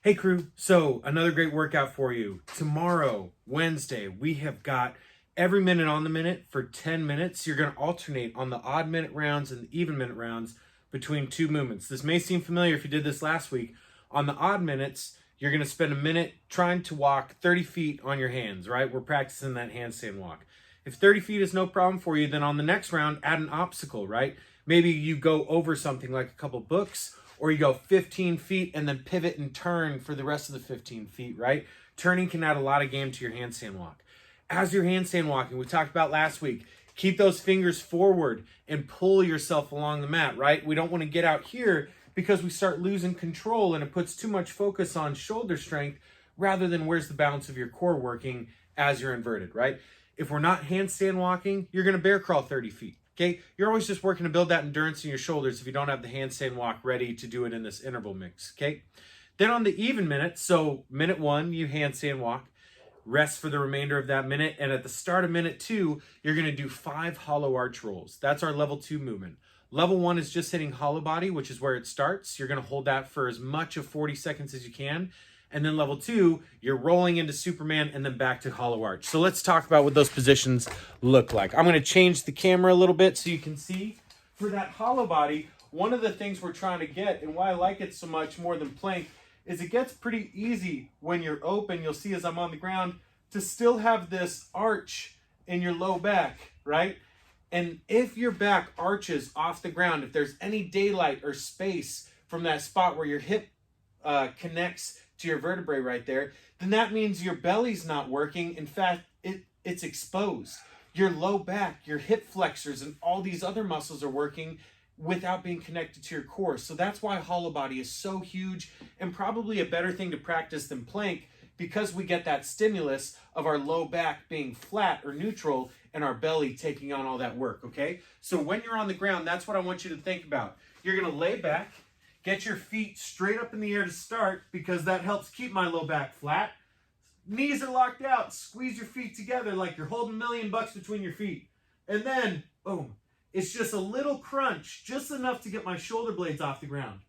Hey crew, so another great workout for you. Tomorrow, Wednesday, we have got every minute on the minute for 10 minutes. You're going to alternate on the odd minute rounds and the even minute rounds between two movements. This may seem familiar if you did this last week. On the odd minutes, you're going to spend a minute trying to walk 30 feet on your hands, right? We're practicing that handstand walk. If 30 feet is no problem for you, then on the next round, add an obstacle, right? Maybe you go over something like a couple books, or you go 15 feet and then pivot and turn for the rest of the 15 feet, right? Turning can add a lot of game to your handstand walk. As you're handstand walking, we talked about last week, keep those fingers forward and pull yourself along the mat, right? We don't want to get out here because we start losing control and it puts too much focus on shoulder strength rather than where's the balance of your core working as you're inverted, right? If we're not handstand walking, you're going to bear crawl 30 feet. Okay, you're always just working to build that endurance in your shoulders if you don't have the handstand walk ready to do it in this interval mix, okay? Then on the even minute, so minute 1, you handstand walk, rest for the remainder of that minute, and at the start of minute 2, you're gonna do 5 hollow arch rolls. That's our level 2 movement. Level 1 is just hitting hollow body, which is where it starts. You're gonna hold that for as much of 40 seconds as you can. And then level 2, you're rolling into Superman and then back to hollow arch. So let's talk about what those positions look like. I'm going to change the camera a little bit so you can see. For that hollow body, one of the things we're trying to get, and why I like it so much more than plank, is it gets pretty easy when you're open. You'll see as I'm on the ground to still have this arch in your low back, right? And if your back arches off the ground, if there's any daylight or space from that spot where your hip connects to your vertebrae right there, then that means your belly's not working. In fact, it's exposed. Your low back, your hip flexors, and all these other muscles are working without being connected to your core. So that's why hollow body is so huge and probably a better thing to practice than plank, because we get that stimulus of our low back being flat or neutral and our belly taking on all that work, okay? So when you're on the ground, that's what I want you to think about. You're gonna lay back, get your feet straight up in the air to start because that helps keep my low back flat. Knees are locked out. Squeeze your feet together like you're holding $1 million between your feet. And then, boom, it's just a little crunch, just enough to get my shoulder blades off the ground.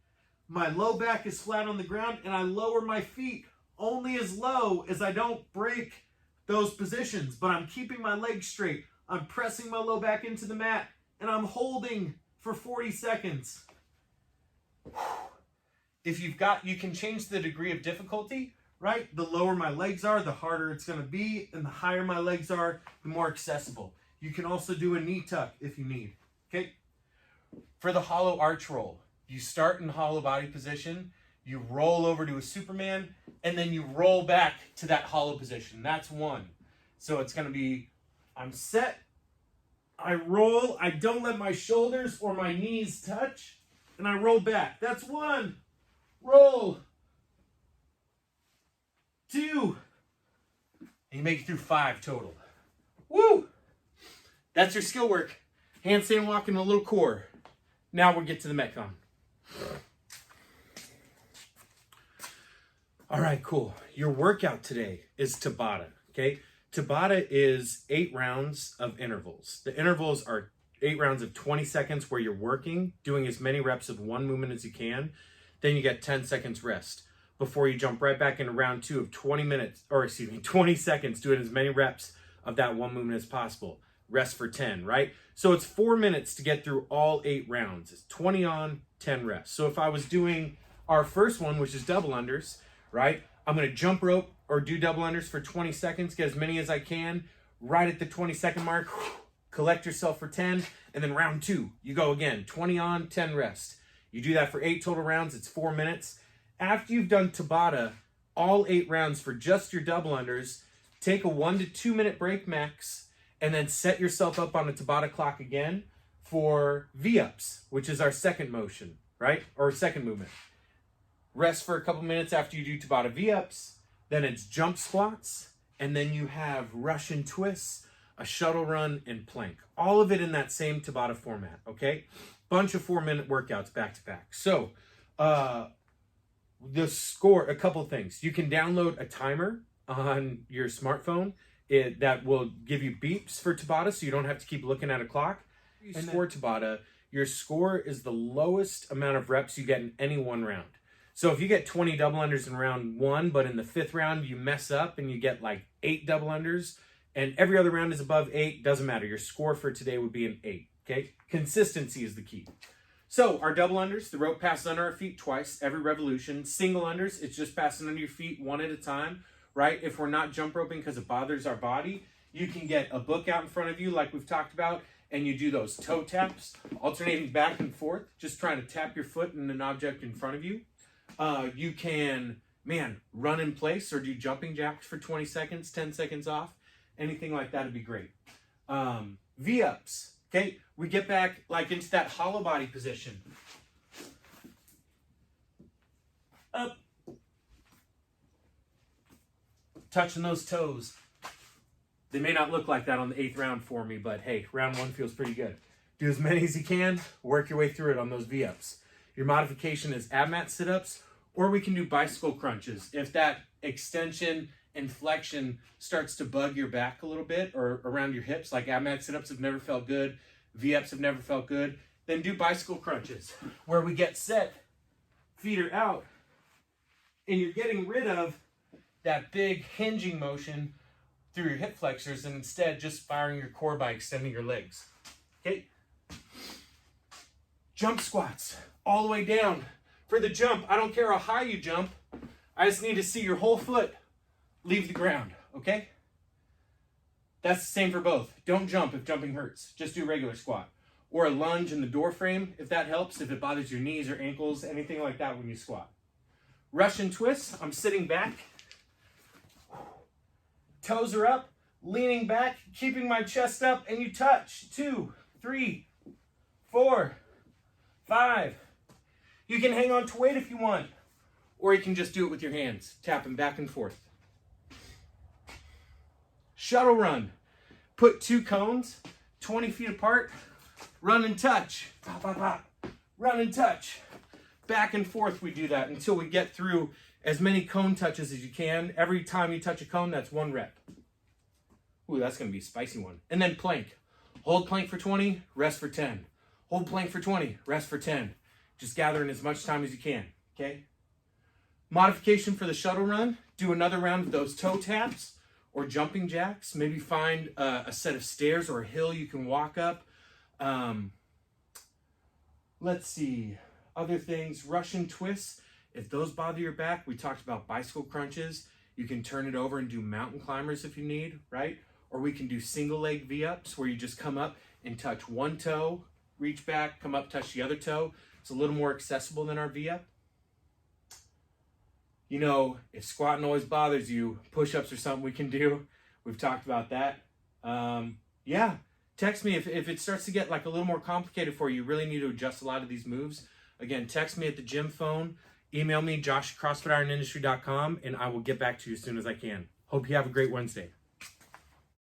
My low back is flat on the ground and I lower my feet only as low as I don't break those positions, but I'm keeping my legs straight. I'm pressing my low back into the mat and I'm holding for 40 seconds. If you've got, you can change the degree of difficulty, right? The lower my legs are, the harder it's going to be, and the higher my legs are, the more accessible. You can also do a knee tuck if you need, okay? For the hollow arch roll, you start in hollow body position, you roll over to a Superman, and then you roll back to that hollow position. That's 1. So it's going to be, I'm set, I roll, I don't let my shoulders or my knees touch, and I roll back. That's 1. Roll. 2. And you make it through 5 total. Woo! That's your skill work. Handstand walk and a little core. Now we'll get to the Metcon. All right, cool. Your workout today is Tabata, okay? Tabata is 8 rounds of intervals. The intervals are 8 rounds of 20 seconds where you're working, doing as many reps of one movement as you can. Then you get 10 seconds rest before you jump right back into round 2 of 20 seconds, doing as many reps of that one movement as possible. Rest for 10, right? So it's 4 minutes to get through all 8 rounds. It's 20 on, 10 rest. So if I was doing our first one, which is double unders, right? I'm going to jump rope or do double unders for 20 seconds, get as many as I can. Right at the 20-second mark, collect yourself for 10, and then round 2, you go again, 20 on, 10 rest. You do that for 8 total rounds, it's 4 minutes. After you've done Tabata, all 8 rounds for just your double unders, take a 1 to 2 minute break max, and then set yourself up on a Tabata clock again for V-ups, which is our second motion, right? Or second movement. Rest for a couple minutes after you do Tabata V-ups, then it's jump squats, and then you have Russian twists, a shuttle run, and plank. All of it in that same Tabata format, okay? Bunch of 4-minute workouts back to back. So, the score, a couple things. You can download a timer on your smartphone that will give you beeps for Tabata, so you don't have to keep looking at a clock. And for Tabata, your score is the lowest amount of reps you get in any one round. So if you get 20 double unders in round 1, but in the 5th round you mess up and you get like 8 double unders, and every other round is above 8, doesn't matter. Your score for today would be an 8, okay? Consistency is the key. So our double unders, the rope passes under our feet twice every revolution. Single unders, it's just passing under your feet one at a time, right? If we're not jump roping because it bothers our body, you can get a book out in front of you like we've talked about, and you do those toe taps, alternating back and forth, just trying to tap your foot in an object in front of you. You can, run in place or do jumping jacks for 20 seconds, 10 seconds off. Anything like that would be great. V-ups, okay? We get back like into that hollow body position. Up. Touching those toes. They may not look like that on the 8th round for me, but hey, round 1 feels pretty good. Do as many as you can, work your way through it on those V-ups. Your modification is ab mat sit-ups, or we can do bicycle crunches. If that extension and flexion starts to bug your back a little bit or around your hips, like ab mat sit-ups have never felt good, V-ups have never felt good, then do bicycle crunches, where we get set, feet are out, and you're getting rid of that big hinging motion through your hip flexors and instead just firing your core by extending your legs. Okay? Jump squats all the way down. For the jump, I don't care how high you jump. I just need to see your whole foot leave the ground, okay? That's the same for both. Don't jump if jumping hurts. Just do regular squat. Or a lunge in the door frame if that helps, if it bothers your knees or ankles, anything like that when you squat. Russian twists, I'm sitting back. Toes are up, leaning back, keeping my chest up, and you touch. 2, 3, 4, 5. You can hang on to weight if you want, or you can just do it with your hands, tapping back and forth. Shuttle run. Put 2 cones, 20 feet apart, run and touch. Pop, pop, pop. Run and touch. Back and forth we do that until we get through as many cone touches as you can. Every time you touch a cone, that's 1 rep. Ooh, that's going to be a spicy one. And then plank. Hold plank for 20, rest for 10. Hold plank for 20, rest for 10. Just gather in as much time as you can, okay? Modification for the shuttle run. Do another round of those toe taps or jumping jacks. Maybe find a set of stairs or a hill you can walk up. Let's see. Other things. Russian twists. If those bother your back, we talked about bicycle crunches. You can turn it over and do mountain climbers if you need, right? Or we can do single leg V-ups where you just come up and touch one toe, reach back, come up, touch the other toe. It's a little more accessible than our V-up. You know, if squatting always bothers you, push-ups are something we can do. We've talked about that. Yeah, text me if it starts to get like a little more complicated for you. You really need to adjust a lot of these moves. Again, text me at the gym phone. Email me, josh@crossfitironindustry.com, and I will get back to you as soon as I can. Hope you have a great Wednesday.